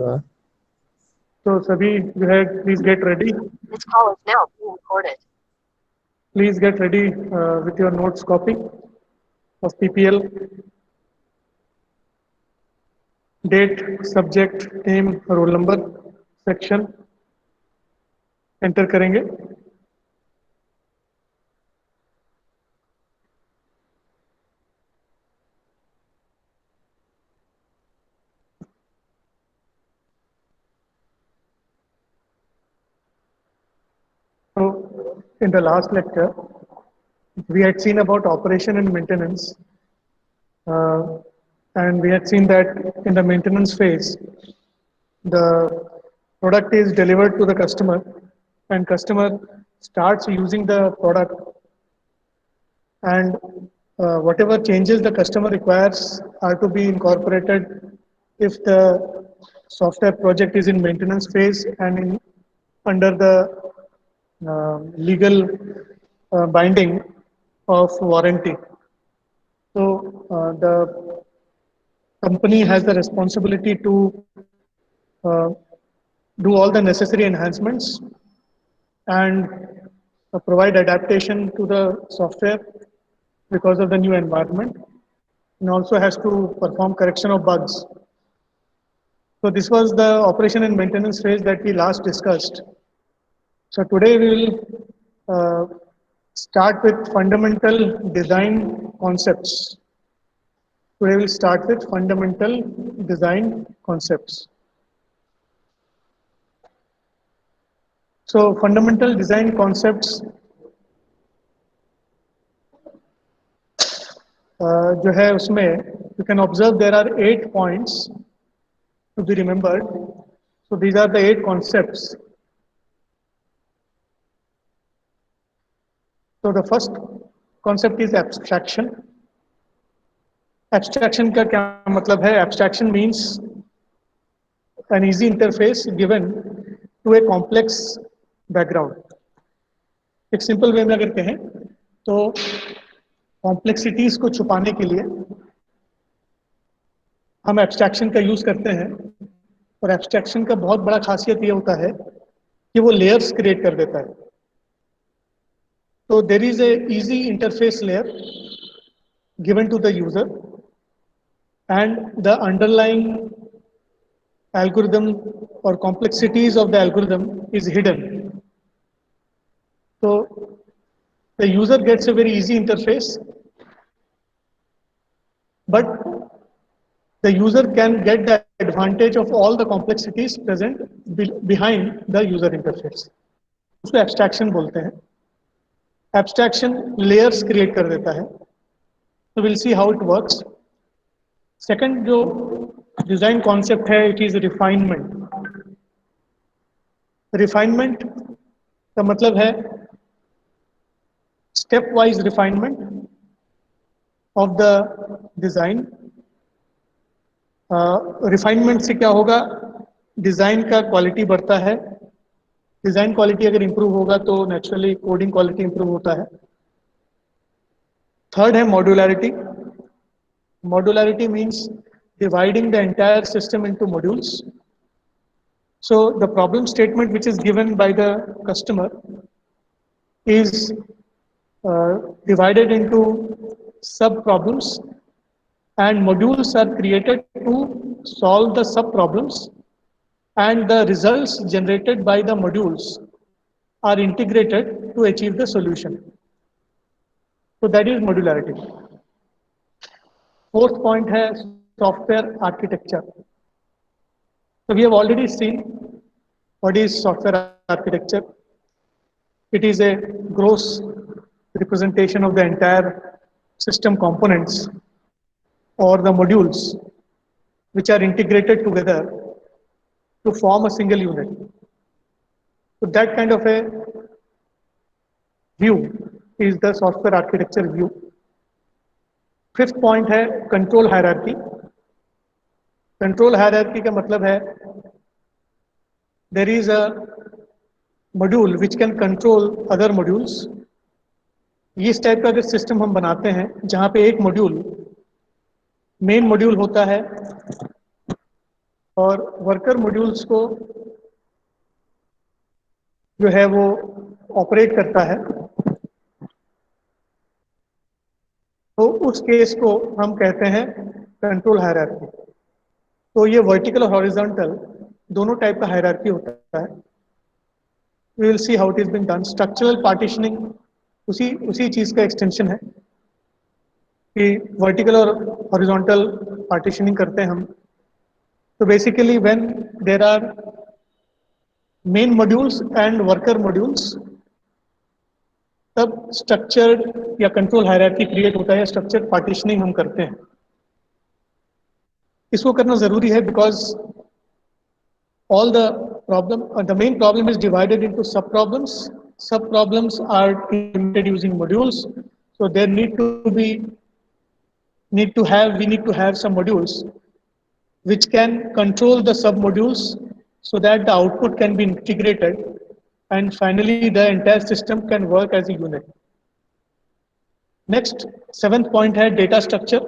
तो सभी जो है please get ready, This call is now being recorded. Please get ready with your notes copy of PPL. Date, subject, name, roll number, section enter करेंगे. So in the last lecture we had seen about operation and maintenance, uh, and we had seen that in the maintenance phase the product is delivered to the customer and customer starts using the product, and whatever changes the customer requires are to be incorporated if the software project is in maintenance phase and under the legal binding of warranty. So the company has the responsibility to uh, do all the necessary enhancements and provide adaptation to the software because of the new environment, and also has to perform correction of bugs. So this was the operation and maintenance phase that we last discussed. So today we will start with fundamental design concepts. Today we'll start with fundamental design concepts. So fundamental design concepts जो है उसमें you can observe there are 8 points to be remembered. So these are the 8 concepts. So the first concept is abstraction. Abstraction का क्या मतलब है? Abstraction means an easy interface given to a complex background. एक simple way में अगर कहें तो complexities को छुपाने के लिए हम एब्स्ट्रैक्शन का यूज करते हैं, और एब्स्ट्रैक्शन का बहुत बड़ा खासियत ये होता है कि वो लेयर्स क्रिएट कर देता है. तो there is a easy interface layer given to the user and the underlying algorithm or complexities of the algorithm is hidden. So the user gets a very easy interface, but the user can get the advantage of all the complexities present behind the user interface. उसको abstraction बोलते हैं. Abstraction layers create कर देता है. So we'll see how it works. Second जो design concept है, it is refinement. Refinement का मतलब है step wise refinement of the design. Refinement से क्या होगा? डिजाइन का क्वालिटी बढ़ता है. डिजाइन क्वालिटी अगर इंप्रूव होगा तो नेचुरली कोडिंग क्वालिटी इंप्रूव होता है. थर्ड है modularity. Modularity means dividing the entire system into modules. So the problem statement which is given by the customer is divided into sub problems, and modules are created to solve the sub problems, and the results generated by the modules are integrated to achieve the solution. So that is modularity. Fourth point है software architecture. So we have already seen what is software architecture. It is a gross representation of the entire system components or the modules which are integrated together to form a single unit. So that kind of a view is the software architecture view. Fifth point है control hierarchy. Control hierarchy का मतलब है there is a module which can control other modules. इस type का अगर system हम बनाते हैं जहां पे एक मॉड्यूल मेन मॉड्यूल होता है और वर्कर मॉड्यूल्स को जो है वो ऑपरेट करता है, तो उस केस को हम कहते हैं कंट्रोल हायरार्की। तो ये वर्टिकल और हॉरिजॉन्टल दोनों टाइप का हायरार्की होता है। We will see how it is been done. Structural partitioning उसी उसी चीज का एक्सटेंशन है कि वर्टिकल और हॉरिजॉन्टल पार्टीशनिंग करते हैं हम। तो basically when there are main modules and worker modules, तब स्ट्रक्चर्ड या कंट्रोल हायरार्की क्रिएट होता है, स्ट्रक्चर पार्टीशनिंग हम करते हैं। इसको करना जरूरी है because all the main problem is divided into sub problems. Sub problems are implemented using modules, so there we need to have some modules which can control the sub modules so that the output can be integrated and finally the entire system can work as a unit. Next, seventh point है data structure.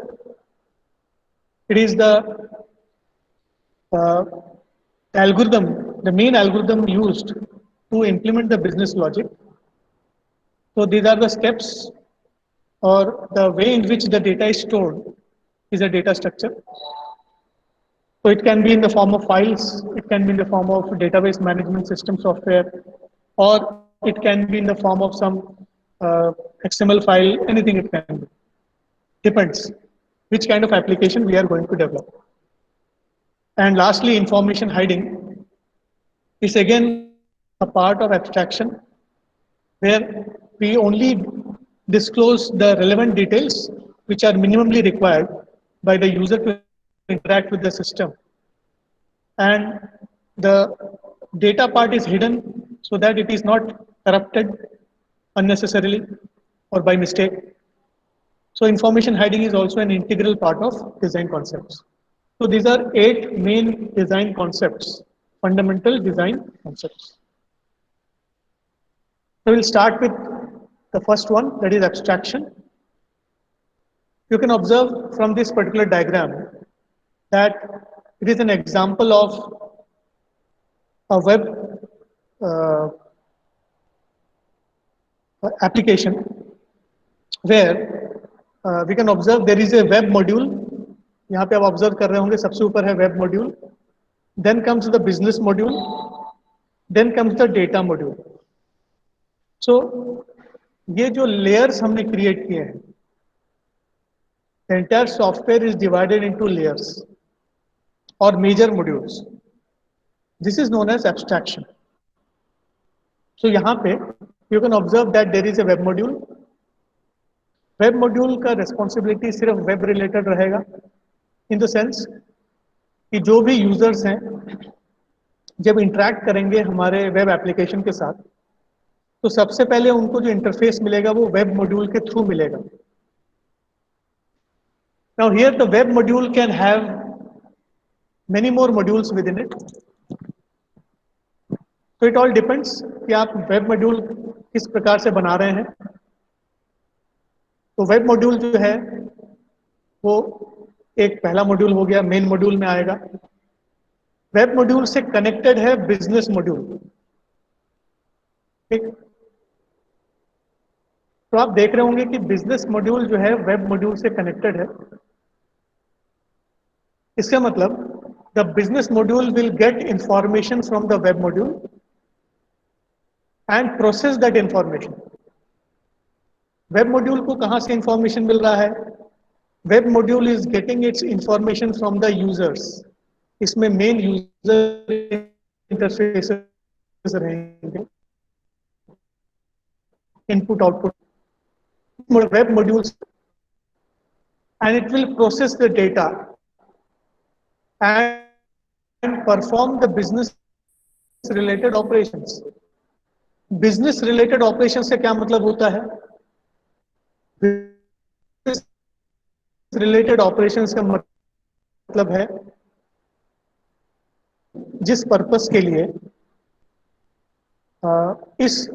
It is the uh, the main algorithm used to implement the business logic. So these are the steps or the way in which the data is stored is a data structure. So it can be in the form of files, it can be in the form of database management system software, or it can be in the form of some XML file, anything it can be. Depends which kind of application we are going to develop. And lastly, information hiding is again a part of abstraction where we only disclose the relevant details which are minimally required by the user to interact with the system. And the data part is hidden so that it is not corrupted unnecessarily or by mistake. So information hiding is also an integral part of design concepts. So these are 8 main design concepts, fundamental design concepts. So we'll start with the first one, that is abstraction. You can observe from this particular diagram that it is an example of a web uh, application where we can observe there is a web module. यहाँ पे आप observe कर रहे होंगे सबसे ऊपर है web module, then comes the business module, then comes the data module. So ये जो लेयर्स हमने क्रिएट किए हैं, the entire software is divided into layers or major modules. This is known as abstraction. So यहाँ पे you can observe that there is a web module. Web module का responsibility सिर्फ web related रहेगा, in the sense कि जो भी users हैं जब इंटरेक्ट करेंगे हमारे वेब एप्लीकेशन के साथ, तो सबसे पहले उनको जो इंटरफेस मिलेगा वो वेब मॉड्यूल के थ्रू मिलेगा. Now here the web module can have many more modules with in it. तो इट ऑल डिपेंड्स कि आप वेब मॉड्यूल किस प्रकार से बना रहे हैं. तो वेब मॉड्यूल जो है वो एक पहला मॉड्यूल हो गया, मेन मॉड्यूल में आएगा. वेब मॉड्यूल से कनेक्टेड है बिजनेस मॉड्यूल. ठीक, तो आप देख रहे होंगे कि बिजनेस मॉड्यूल जो है वेब मॉड्यूल से कनेक्टेड है. इसका मतलब the business module will get information from the web module and process that information. Web module को कहां से इंफॉर्मेशन मिल रहा है? Web module is getting it's information from the users. इसमें मेन यूजर इंटरफेसेस रहेंगे, input output web modules, and it will process the data and perform the business related operations. business related operations से क्या मतलब होता है? business related operations का मतलब है जिस पर्पस के लिए इस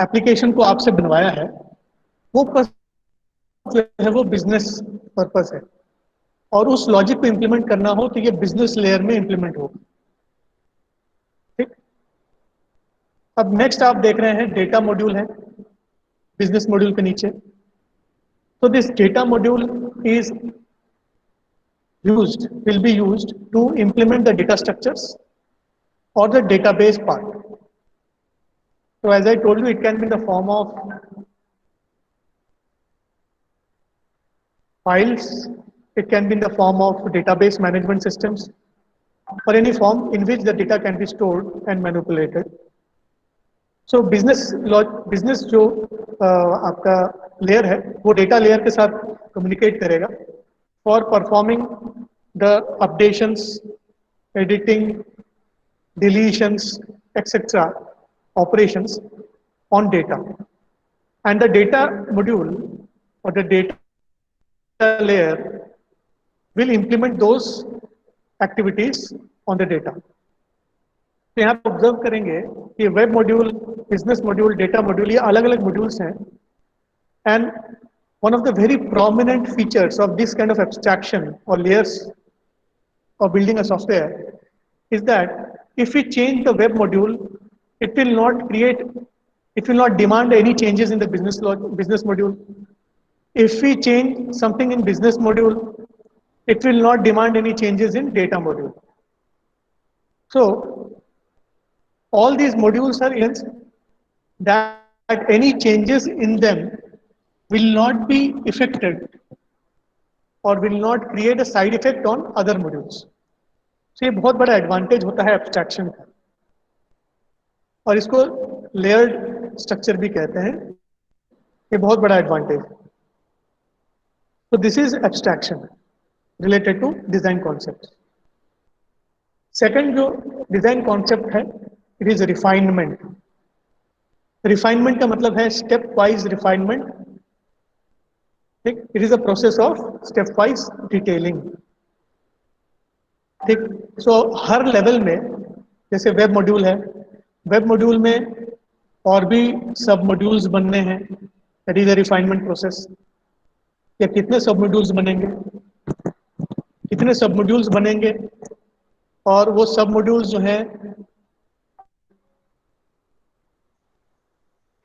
एप्लीकेशन को आपसे बनवाया है वो जो है वो बिजनेस पर्पस है. और उस लॉजिक को इम्प्लीमेंट करना हो तो ये बिजनेस लेयर में इम्प्लीमेंट होगा। ठीक। अब नेक्स्ट आप देख रहे हैं डेटा मॉड्यूल है बिजनेस मॉड्यूल के नीचे। तो this data module is will be used to implement the data structures or the database part. So as I told you, it can be in the form of files, it can be in the form of database management systems, or any form in which the data can be stored and manipulated. So business जो आपका layer है वो data layer के साथ communicate करेगा for performing the updations, editing, deletions, etc. operations on data. And the data module or the data layer will implement those activities on the data. तो यहाँ पर ऑब्जर्व करेंगे कि web module, business module, data module, ये अलग अलग modules हैं। And one of the very prominent features of this kind of abstraction or layers of building a software is that if we change the web module, it will not create, it will not demand any changes in the business module. If we change something in business module, it will not demand any changes in data module. So all these modules are in that any changes in them will not be affected or will not create a side effect on other modules. So ये बहुत बड़ा advantage होता है abstraction का, और इसको layered structure भी कहते हैं। ये बहुत बड़ा एडवांटेज। तो this is abstraction related to design concept. Second जो डिजाइन कॉन्सेप्ट है, इट इज रिफाइनमेंट। रिफाइनमेंट का मतलब है स्टेप वाइज रिफाइनमेंट। ठीक, it is a process of step wise detailing. ठीक, सो हर लेवल में, जैसे वेब मॉड्यूल है, वेब मॉड्यूल में और भी सब मॉड्यूल्स बनने हैं, that is a refinement process. या कितने सब मॉड्यूल्स बनेंगे, कितने सब मॉड्यूल्स बनेंगे, और वो सब मॉड्यूल्स जो हैं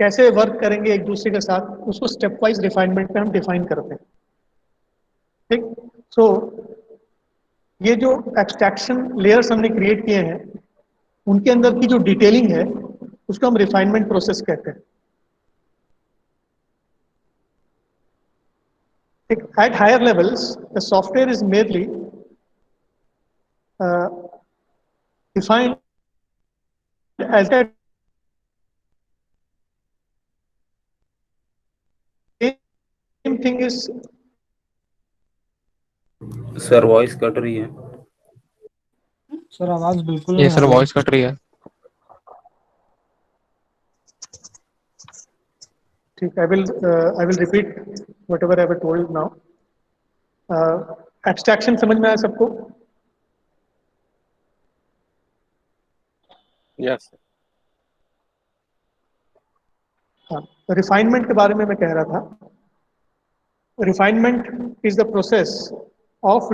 कैसे वर्क करेंगे एक दूसरे के साथ, उसको स्टेप वाइज रिफाइनमेंट में हम डिफाइन करते हैं। ठीक, सो ये जो एब्स्ट्रैक्शन लेयर्स हमने क्रिएट किए हैं, उनके अंदर की जो डिटेलिंग है उसको हम रिफाइनमेंट प्रोसेस कहते हैं। At higher levels, the software is merely defined as a same thing is sir voice cut रही है। सर आवाज बिल्कुल ये नहीं सर आ रही है। वॉइस कट रही है। ठीक, I will repeat whatever I have told now. Abstraction समझ में आया सबको? यस। हाँ, रिफाइनमेंट के बारे में मैं कह रहा था। Refinement is the process of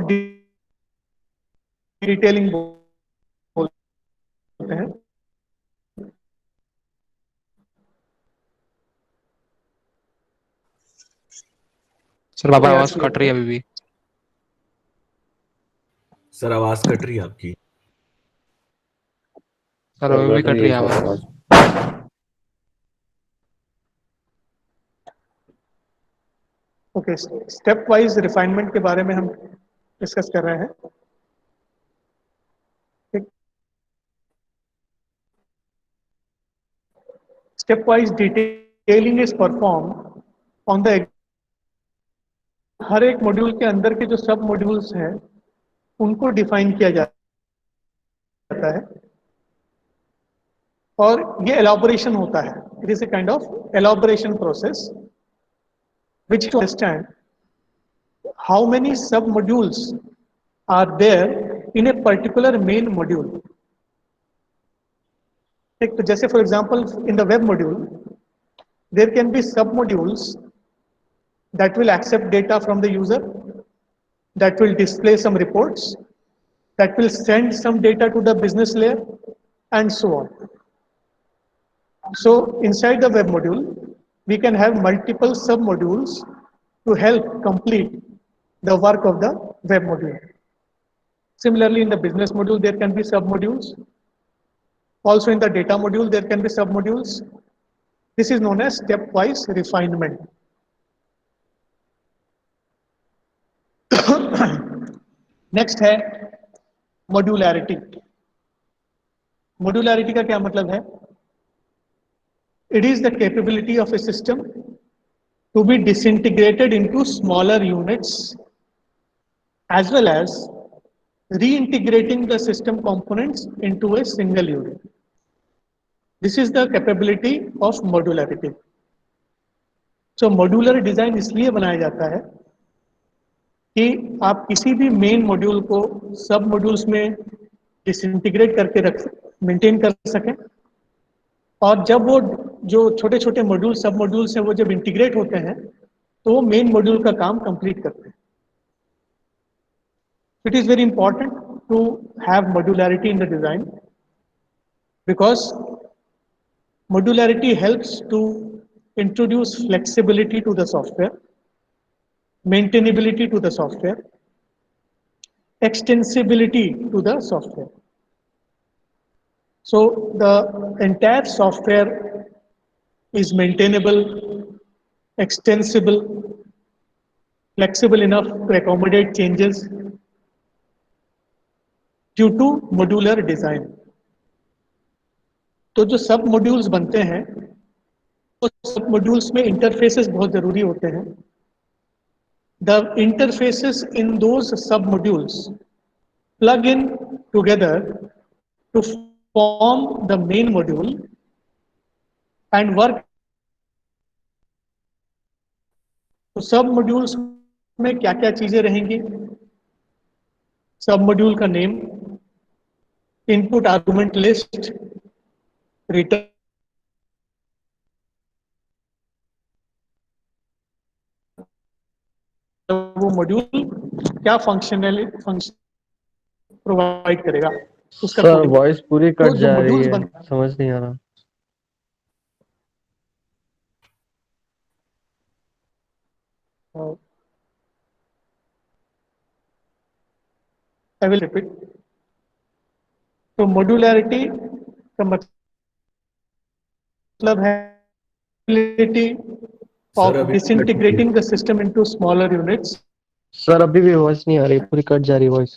detailing बोलते हैं। सर बाबा आवाज कट रही है अभी भी। सर आवाज कट रही है आपकी। सर अभी भी कट रही है आवाज। ओके, स्टेप वाइज रिफाइनमेंट के बारे में हम डिस्कस कर रहे हैं। Step wise detailing is perform on the, हर एक मॉड्यूल के अंदर के जो सब मॉड्यूल्स हैं उनको डिफाइन किया जाता है, और ये एलाबोरेशन होता है। It is a kind of elaboration process which to understand how many sub modules are there in a particular main module. ठीक, तो जैसे for example in the web module there can be sub modules that will accept data from the user, that will display some reports, that will send some data to the business layer, and so on. So inside the web module, we can have multiple sub-modules to help complete the work of the web module. Similarly, in the business module, there can be sub-modules. Also in the data module, there can be sub-modules. This is known as stepwise refinement. Next है modularity. Modularity का क्या मतलब है? It is the capability of a system to be disintegrated into smaller units as well as reintegrating the system components into a single unit. This is the capability of modularity. So modular design इसलिए बनाया जाता है कि आप किसी भी main module को सब मॉड्यूल्स में डिसइंटीग्रेट करके रख मेंटेन कर सकें, और जब वो जो छोटे छोटे मॉड्यूल सब मॉड्यूल्स हैं वो जब इंटीग्रेट होते हैं तो वो मेन मॉड्यूल का काम कंप्लीट करते हैं. It is very important to have modularity in the design because modularity helps to introduce flexibility to the software, maintainability to the software, extensibility to the software. So the entire software is maintainable, extensible, flexible enough to accommodate changes due to modular design. तो जो सब modules बनते हैं तो sub modules में interfaces बहुत जरूरी होते हैं. The interfaces in those sub modules plug in together to form the main module and work. तो सब मॉड्यूल्स में क्या क्या चीजें रहेंगी? सब मॉड्यूल का name, input argument list, return, वो मॉड्यूल क्या फंक्शन प्रोवाइड करेगा उसका. सर वॉइस पूरी कट तो जो जा रही मॉड्यूल्स है, समझ नहीं आ रहा. I will repeat. तो मॉड्यूलैरिटी का मतलब है ability of disintegrating the system into smaller units. Sir अभी भी वॉइस नहीं आ रही, पूरी कट जा रही वॉइस.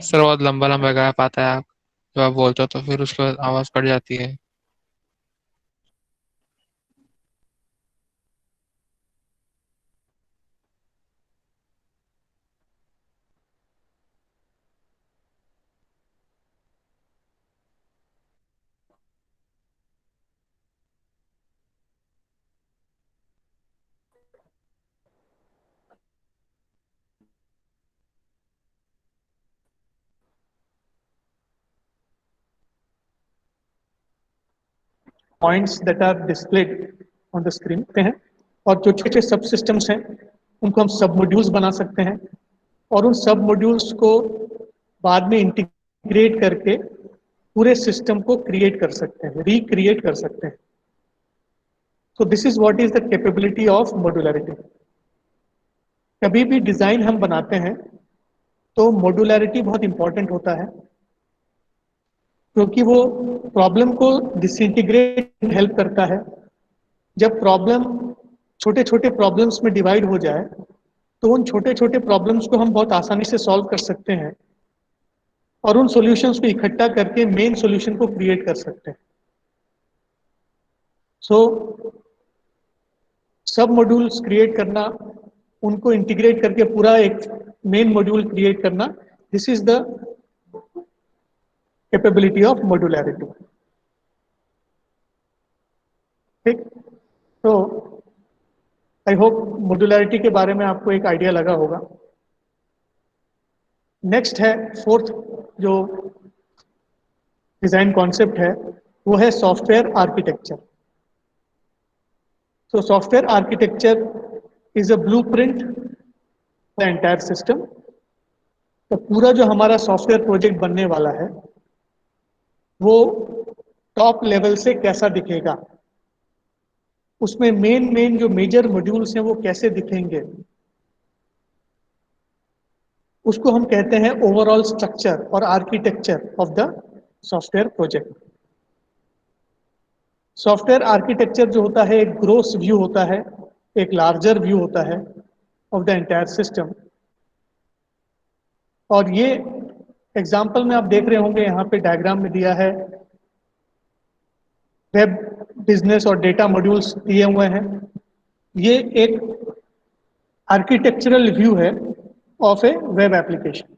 सर बहुत लंबा लंबा गा पाता है आप, जब आप बोलते हो तो फिर उसके बाद आवाज कट जाती है. Points that are displayed on the screen पे हैं, और जो छोटे सब सिस्टम्स हैं उनको हम सब मॉड्यूल्स बना सकते हैं, और उन सब मॉड्यूल्स को बाद में इंटीग्रेट करके पूरे सिस्टम को क्रिएट कर सकते हैं, रिक्रिएट कर सकते हैं. So this is what is the capability of modularity. कभी भी डिजाइन हम बनाते हैं तो मॉड्यूलैरिटी बहुत इंपॉर्टेंट होता है, क्योंकि वो प्रॉब्लम को डिसइंटीग्रेट हेल्प करता है. जब प्रॉब्लम छोटे छोटे प्रॉब्लम्स में डिवाइड हो जाए तो उन छोटे छोटे प्रॉब्लम्स को हम बहुत आसानी से सॉल्व कर सकते हैं और उन सॉल्यूशंस को इकट्ठा करके मेन सॉल्यूशन को क्रिएट कर सकते हैं. सो सब मॉड्यूल्स क्रिएट करना, उनको इंटीग्रेट करके पूरा एक मेन मॉड्यूल क्रिएट करना, this is the capability of modularity. ठीक, तो आई होप मॉड्यूलैरिटी के बारे में आपको एक आइडिया लगा होगा. नेक्स्ट है फोर्थ जो डिजाइन कॉन्सेप्ट है वो है software architecture. So software architecture is a blueprint the entire system. तो पूरा जो हमारा सॉफ्टवेयर प्रोजेक्ट बनने वाला है वो टॉप लेवल से कैसा दिखेगा, उसमें मेन जो मेजर मॉड्यूल्स हैं वो कैसे दिखेंगे, उसको हम कहते हैं ओवरऑल स्ट्रक्चर और architecture of the software project. Software architecture जो होता है एक ग्रोस व्यू होता है, एक लार्जर व्यू होता है ऑफ द एंटायर सिस्टम। और ये एग्जाम्पल में आप देख रहे होंगे, यहाँ पे डायग्राम में दिया है, वेब बिजनेस और डेटा मॉड्यूल्स दिए हुए हैं। ये एक आर्किटेक्चरल व्यू है ऑफ ए वेब एप्लीकेशन।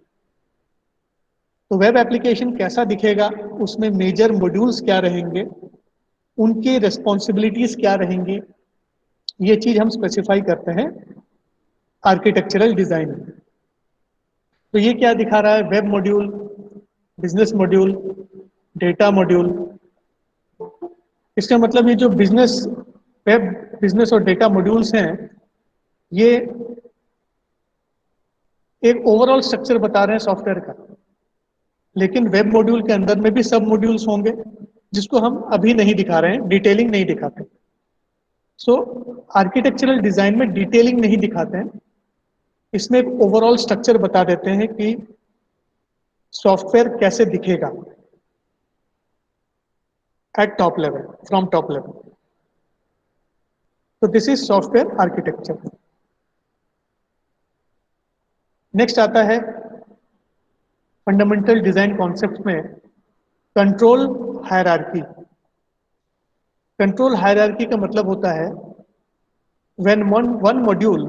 तो वेब एप्लीकेशन कैसा दिखेगा, उसमें मेजर मॉड्यूल्स क्या रहेंगे, उनकी रिस्पॉन्सिबिलिटीज क्या रहेंगी, ये चीज हम स्पेसिफाई करते हैं आर्किटेक्चरल डिजाइन में। तो ये क्या दिखा रहा है, web module, business module, data module. इसका मतलब ये जो वेब बिजनेस और डेटा मॉड्यूल्स हैं, ये एक ओवरऑल स्ट्रक्चर बता रहे हैं सॉफ्टवेयर का। लेकिन वेब मॉड्यूल के अंदर में भी सब मॉड्यूल्स होंगे जिसको हम अभी नहीं दिखा रहे हैं, डिटेलिंग नहीं दिखाते। सो आर्किटेक्चरल डिजाइन में डिटेलिंग नहीं दिखाते हैं, इसमें एक ओवरऑल स्ट्रक्चर बता देते हैं कि सॉफ्टवेयर कैसे दिखेगा at top level, from top level. तो this is software architecture. Next आता है फंडामेंटल डिजाइन कॉन्सेप्ट में कंट्रोल हायरार्की। कंट्रोल हायरार्की का मतलब होता है when one module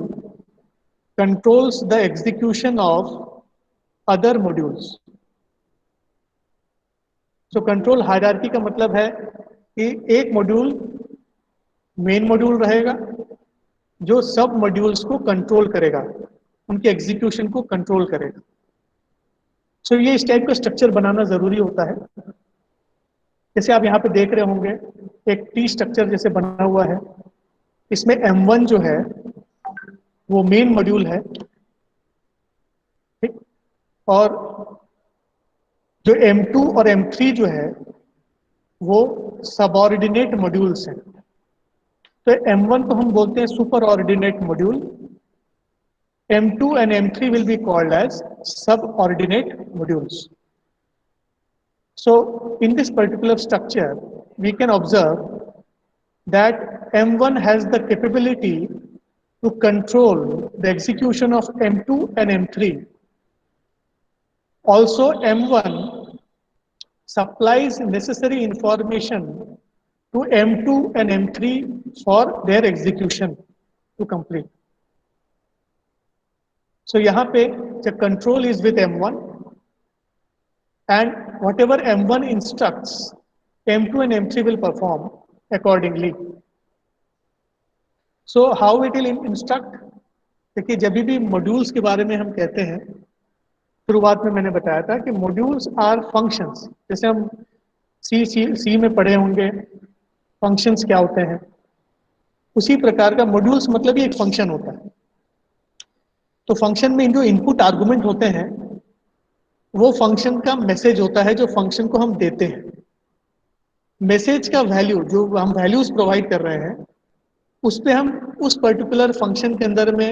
controls the execution of other modules. So control hierarchy का मतलब है कि एक मॉड्यूल मेन मॉड्यूल रहेगा जो सब मॉड्यूल्स को कंट्रोल करेगा, उनके एग्जीक्यूशन को कंट्रोल करेगा। सो ये इस टाइप का स्ट्रक्चर बनाना जरूरी होता है। जैसे आप यहाँ पे देख रहे होंगे एक टी स्ट्रक्चर जैसे बना हुआ है, इसमें M1 जो है वो मेन मॉड्यूल है, ठीक, और जो M2 और M3 जो है वो सबऑर्डिनेट मॉड्यूल्स हैं। तो M1 को हम बोलते हैं super ordinate module, M2 and M3 will be called as subordinate modules. So in this particular structure, we can observe that M1 has the capability to control the execution of M2 and M3. Also, M1 supplies necessary information to M2 and M3 for their execution to complete. So यहाँ पे the control is with M1 and whatever M1 instructs, M2 and M3 will perform accordingly. So how it will instruct? देखिए जब भी modules के बारे में हम कहते हैं, शुरुआत में मैंने बताया था कि मॉड्यूल्स आर फंक्शंस। जैसे हम सी में पढ़े होंगे फंक्शंस क्या होते हैं, उसी प्रकार का मॉड्यूल्स मतलब ही एक फंक्शन होता है। तो फंक्शन में जो इनपुट आर्गुमेंट होते हैं वो फंक्शन का मैसेज होता है जो फंक्शन को हम देते हैं। मैसेज का वैल्यू जो हम वैल्यूज प्रोवाइड कर रहे हैं उस पे हम उस पर्टिकुलर फंक्शन के अंदर में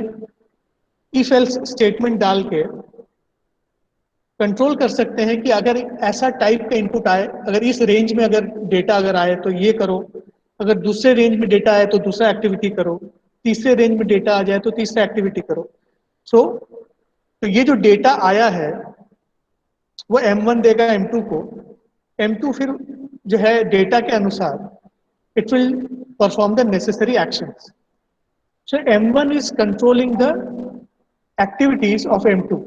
इफ एल्स स्टेटमेंट डाल के कंट्रोल कर सकते हैं कि अगर ऐसा टाइप का इनपुट आए, अगर इस रेंज में अगर डेटा अगर आए तो ये करो, अगर दूसरे रेंज में डेटा आए तो दूसरा एक्टिविटी करो, तीसरे रेंज में डेटा आ जाए तो तीसरा एक्टिविटी करो। तो ये जो डेटा आया है वो M1 देगा M2 को, M2 फिर जो है डेटा के अनुसार it will perform the necessary actions. So M1 is controlling the activities of M2,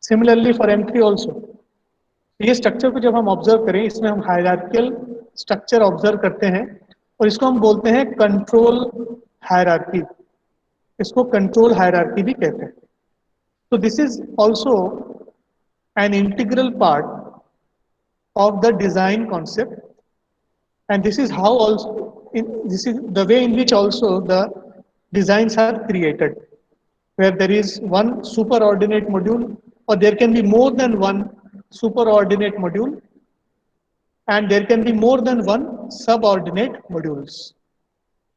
similarly for M3 also. ये स्ट्रक्चर को जब हम ऑब्जर्व करें, इसमें हम हायरार्कियल स्ट्रक्चर ऑब्जर्व करते हैं और इसको हम बोलते हैं कंट्रोल हायरार्की। इसको कंट्रोल हायरार्की भी कहते हैं। So this is also an integral part of the design concept, and this is how this is the way in which also the designs are created. where there is one superordinate module, or there can be more than one superordinate module, and there can be more than one subordinate modules.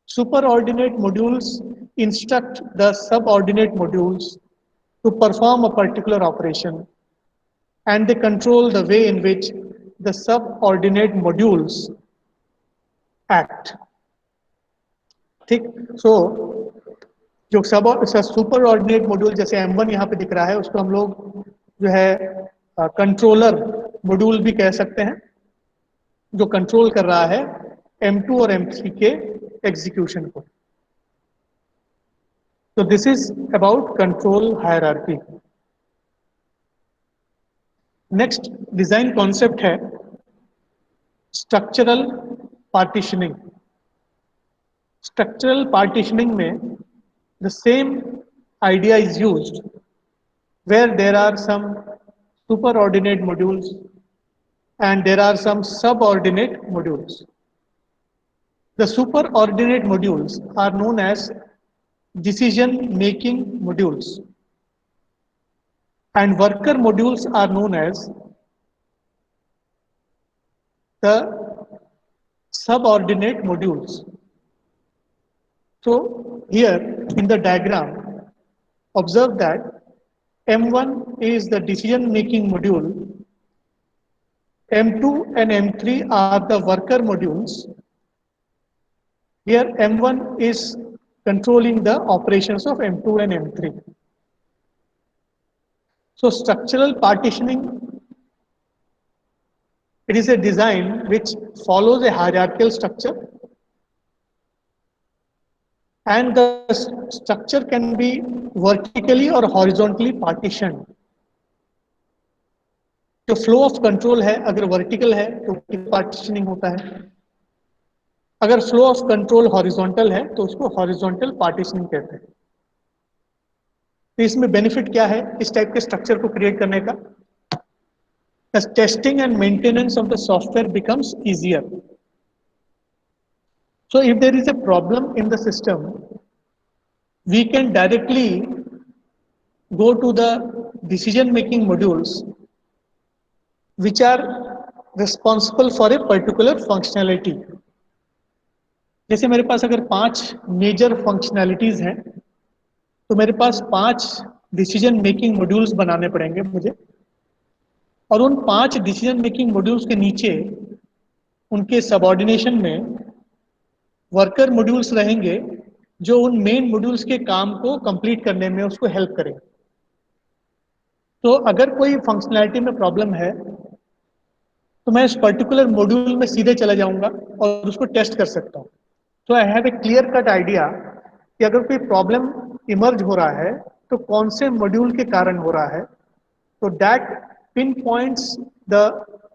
Superordinate modules instruct the subordinate modules to perform a particular operation, and they control the way in which the subordinate modules act. ठीक, so जो super ordinate module जैसे M1 यहाँ पे दिख रहा है, उसको हम लोग जो है कंट्रोलर मॉड्यूल भी कह सकते हैं, जो कंट्रोल कर रहा है M2 और M3 के एग्जीक्यूशन को. So this is about control hierarchy. Next design concept है structural partitioning. Structural partitioning में the same idea is used, where there are some superordinate modules and there are some subordinate modules. The superordinate modules are known as decision-making modules, and worker modules are known as the subordinate modules. So here in the diagram, observe that M1 is the decision-making module, M2 and M3 are the worker modules. Here M1 is controlling the operations of M2 and M3. So structural partitioning, it is a design which follows a hierarchical structure, and the structure can be vertically or horizontally partitioned. जो flow of control है, अगर vertical है तो partitioning होता है, अगर flow of control horizontal है तो उसको हॉरिजॉन्टल पार्टीशनिंग कहते हैं. तो इसमें बेनिफिट क्या है इस टाइप के स्ट्रक्चर को क्रिएट करने का? Testing and maintenance of the software becomes easier. So if there is a problem in the system, we can directly go to the decision-making modules which are responsible for a particular functionality. जैसे मेरे पास अगर 5 major functionalities हैं, तो मेरे पास 5 decision making modules बनाने पड़ेंगे मुझे, और उन 5 डिसीजन मेकिंग मॉड्यूल्स के नीचे उनके सबऑर्डिनेशन में वर्कर मॉड्यूल्स रहेंगे जो उन मेन मॉड्यूल्स के काम को कंप्लीट करने में उसको हेल्प करेंगे. तो अगर कोई फंक्शनैलिटी में प्रॉब्लम है तो मैं इस पर्टिकुलर मॉड्यूल में सीधे चला जाऊंगा और उसको टेस्ट कर सकता हूं. तो I have a clear cut idea कि अगर कोई प्रॉब्लम इमर्ज हो रहा है तो कौन से मॉड्यूल के कारण हो रहा है, तो that pin points the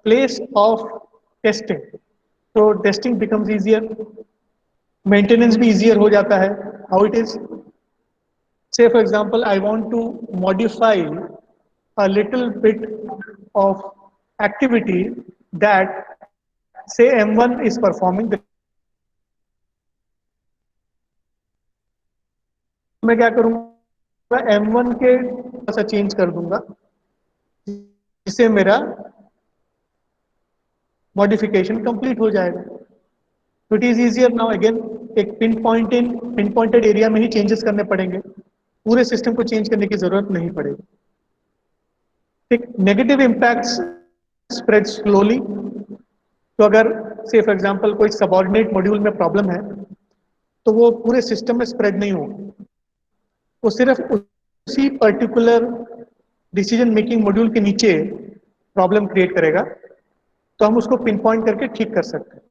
place of testing. तो टेस्टिंग बिकम्स इजियर, मेंटेनेंस भी इजियर हो जाता है. How it is? Say for example I want to modify a little bit of activity that say M1 is performing. मैं क्या करूंगा, M1 के ऐसा चेंज कर दूंगा जिससे मेरा मॉडिफिकेशन कंप्लीट हो जाएगा. तो it is easier now. Again एक पिन पॉइंटेड एरिया में ही चेंजेस करने पड़ेंगे, पूरे सिस्टम को चेंज करने की जरूरत नहीं पड़ेगी. ठीक, नेगेटिव इम्पैक्ट्स स्प्रेड स्लोली. तो अगर से फॉर एग्जांपल कोई सबऑर्डिनेट मॉड्यूल में प्रॉब्लम है तो वो पूरे सिस्टम में स्प्रेड नहीं होगी, वो सिर्फ उसी पर्टिकुलर डिसीजन मेकिंग मॉड्यूल के नीचे प्रॉब्लम क्रिएट करेगा. तो हम उसको पिन पॉइंट करके ठीक कर सकते हैं.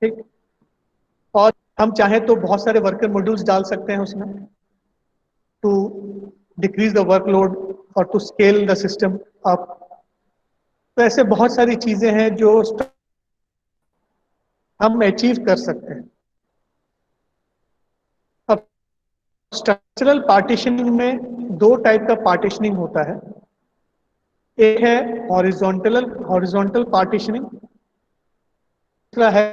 ठीक, और हम चाहें तो बहुत सारे वर्कर मॉड्यूल्स डाल सकते हैं उसमें टू डिक्रीज द वर्कलोड और to scale the system up. तो ऐसे बहुत सारी चीजें हैं जो हम अचीव कर सकते हैं. अब स्ट्रक्चरल पार्टीशनिंग में 2 टाइप का पार्टीशनिंग होता है. एक है हॉरिजॉन्टल पार्टीशनिंग, दूसरा है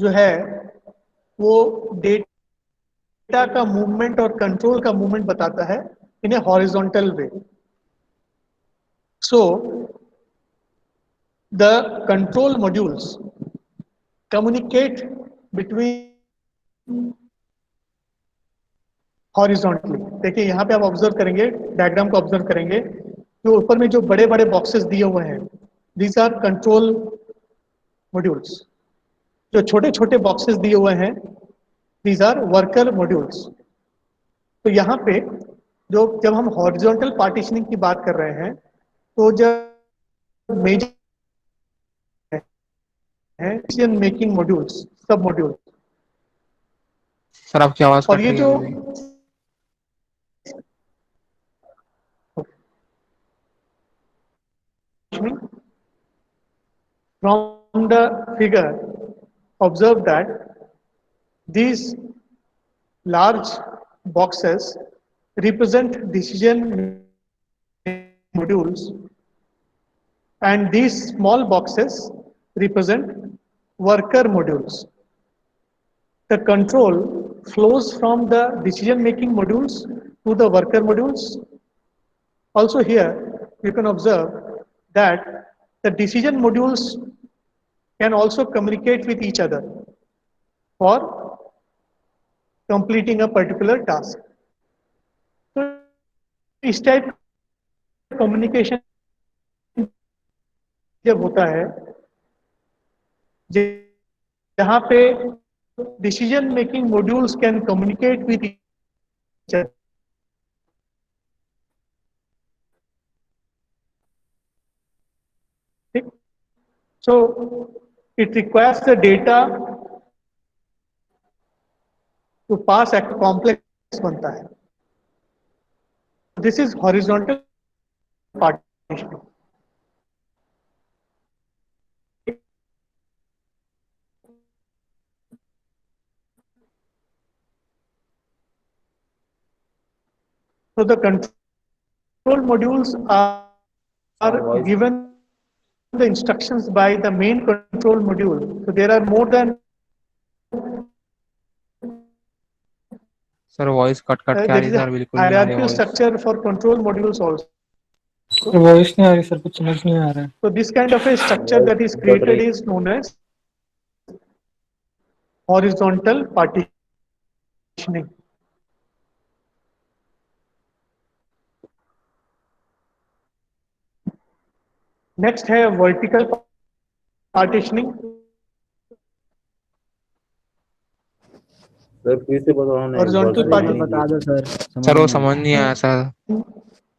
जो है वो डेटा का मूवमेंट और कंट्रोल का मूवमेंट बताता है in a horizontal way. So the control modules communicate between horizontally. देखिए यहाँ पे आप ऑब्जर्व करेंगे, डायग्राम को ऑब्जर्व करेंगे, जो ऊपर में जो बड़े बड़े बॉक्सेस दिए हुए हैं, दीज आर कंट्रोल मॉड्यूल्स. जो छोटे छोटे बॉक्सेस दिए हुए हैं, दीज आर वर्कर मॉड्यूल्स. तो यहाँ पे जब हम हॉरिजॉन्टल पार्टीशनिंग की बात कर रहे हैं, तो जब मेजर है डिसीजन मेकिंग मॉड्यूल्स, सब मॉड्यूल. सर आपकी आवाज और कट ये रही है जो अभी भी। from the figure observe that these large boxes represent decision modules and these small boxes represent worker modules. The control flows from the decision making modules to the worker modules. Also here you can observe that the decision modules can also communicate with each other for completing a particular task. तो इस type communication जब होता है जहाँ पे decision making modules can communicate with each other. So it requires the data to pass a complex बनता है. This is horizontal partitioning. So the control modules are given the instructions by the main control module. So there are more than sir voice cut cut के आ there रही is है a sir, बिल्कुल नहीं आ रही hierarchical voice. structure for control modules also. Sir voice नहीं आ रही sir, कुछ समझ नहीं आ रहा है. So this kind of a structure that is created is known as horizontal partitioning. Next है vertical partitioning. सर फिर से बताओ ना, एक बार Horizontal सुनाई partitioning. नहीं बता दिया. दो सर, सर वो नहीं समझ नहीं आया सर.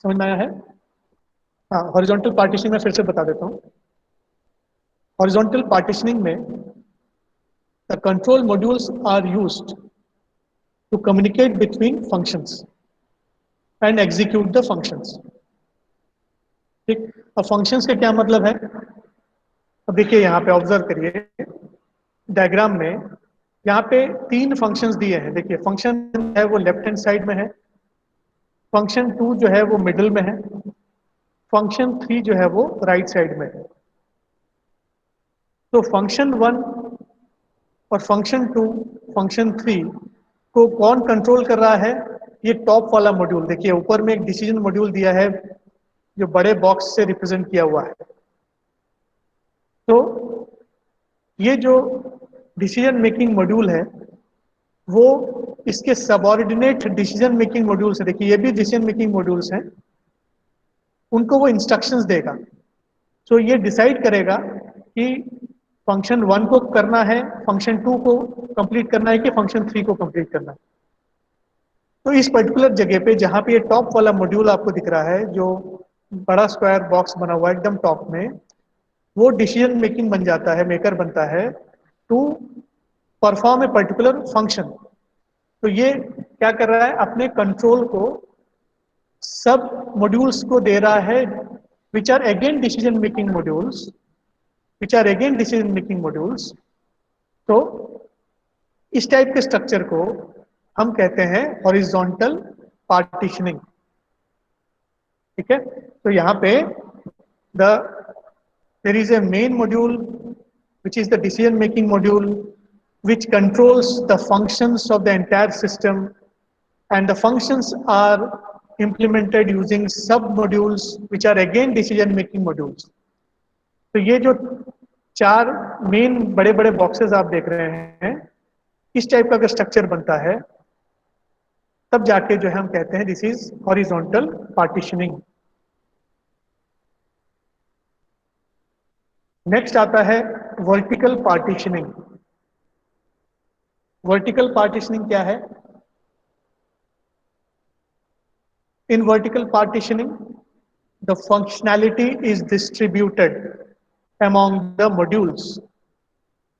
समझ में आया है? हाँ, हॉरिजॉन्टल पार्टीशनिंग में फिर से बता देता हूँ. हॉरिजॉन्टल पार्टीशनिंग में the control modules are used to communicate between functions and execute the functions. ठीक, अब फंक्शंस का क्या मतलब है? अब देखिए यहाँ पे ऑब्जर्व करिए डायग्राम में, यहाँ पे 3 फंक्शंस दिए हैं. देखिए फंक्शन है वो लेफ्ट हैंड साइड में है, फंक्शन 2 जो है वो मिडिल में है, फंक्शन 3 जो है वो राइट साइड में है. तो फंक्शन 1 और फंक्शन 2, फंक्शन 3 को कौन कंट्रोल कर रहा है? ये टॉप वाला मॉड्यूल. देखिए ऊपर में एक डिसीजन मॉड्यूल दिया है जो बड़े बॉक्स से रिप्रेजेंट किया हुआ है. तो ये जो डिसीजन मेकिंग मॉड्यूल है वो इसके सबऑर्डिनेट डिसीजन मेकिंग मॉड्यूल्स है. देखिए ये भी डिसीजन मेकिंग मॉड्यूल्स हैं, उनको वो इंस्ट्रक्शंस देगा. तो ये डिसाइड करेगा कि फंक्शन 1 को करना है, फंक्शन 2 को कंप्लीट करना है कि फंक्शन 3 को कंप्लीट करना है. तो इस पर्टिकुलर जगह पे जहाँ पे ये टॉप वाला मॉड्यूल आपको दिख रहा है, जो बड़ा स्क्वायर बॉक्स बना हुआ है एकदम टॉप में, वो डिसीजन मेकिंग बन जाता है, मेकर बनता है to perform a particular function. तो ये क्या कर रहा है? अपने कंट्रोल को सब मॉड्यूल्स को दे रहा है which are again decision making modules, which are again decision making modules. तो इस टाइप के स्ट्रक्चर को हम कहते हैं हॉरिजॉन्टल पार्टीशनिंग. ठीक है, तो यहाँ पे the there is a main module which is the decision making module, which controls the functions of the entire system, and the functions are implemented using sub modules which are again decision making modules. तो ये जो चार main बड़े बड़े boxes आप देख रहे हैं, इस टाइप का अगर स्ट्रक्चर बनता है तब जाके जो है हम कहते हैं this is horizontal partitioning. Next आता है वर्टिकल पार्टीशनिंग। वर्टिकल पार्टीशनिंग क्या है? In vertical partitioning the functionality is distributed among the modules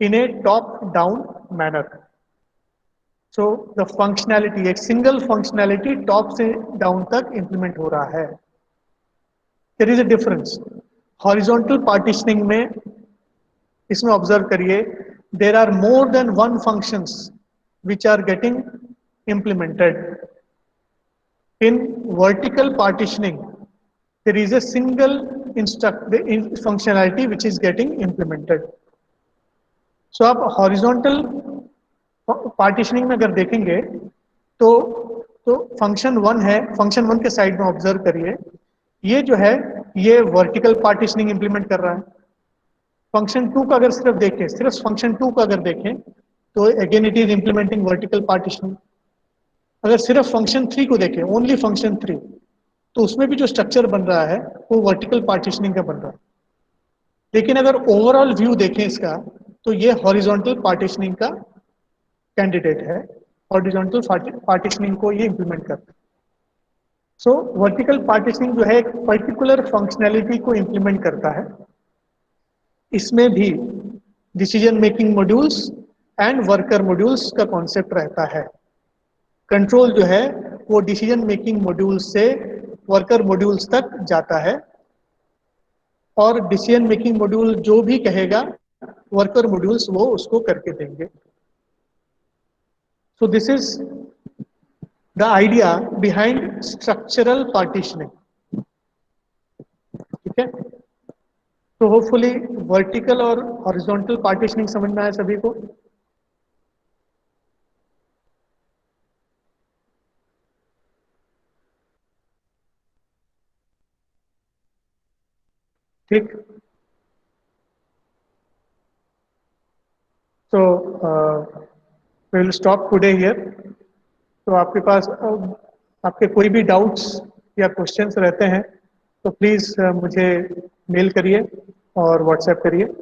in a top-down manner. So the functionality, एक single functionality top से down तक implement हो रहा है। There is a difference. Horizontal partitioning में इसमें observe करिए, there are more than one functions which are getting implemented. In vertical partitioning, there is a single functionality which is getting implemented. So आप horizontal partitioning में अगर देखेंगे तो function 1 है, function 1 के साइड में ऑब्जर्व करिए, ये जो है ये वर्टिकल पार्टीशनिंग इंप्लीमेंट कर रहा है। फंक्शन 2 का अगर सिर्फ देखें, सिर्फ फंक्शन 2 का अगर देखें तो again it is implementing vertical partitioning. अगर सिर्फ फंक्शन 3 को देखें, ओनली फंक्शन 3, तो उसमें भी जो स्ट्रक्चर बन रहा है वो वर्टिकल पार्टीशनिंग का बन रहा है। लेकिन अगर ओवरऑल व्यू देखें इसका तो ये हॉरिजॉन्टल पार्टीशनिंग का कैंडिडेट है, हॉरिजॉन्टल पार्टीशनिंग को ये इंप्लीमेंट करता है। सो वर्टिकल पार्टीशनिंग जो है एक पर्टिकुलर फंक्शनैलिटी को इंप्लीमेंट करता है। इसमें भी decision making modules and worker modules का कॉन्सेप्ट रहता है। कंट्रोल जो है वो डिसीजन मेकिंग मॉड्यूल्स से वर्कर मॉड्यूल्स तक जाता है, और डिसीजन मेकिंग मॉड्यूल जो भी कहेगा वर्कर मॉड्यूल्स वो उसको करके देंगे। So this is the idea behind structural partitioning. ठीक है, तो होपफुली वर्टिकल और हॉरिजॉन्टल पार्टीशनिंग समझ में आया सभी को। ठीक, तो विल स्टॉप टुडे हियर। तो आपके पास आपके कोई भी डाउट्स या क्वेश्चंस रहते हैं तो प्लीज़ मुझे मेल करिए और व्हाट्सएप करिए।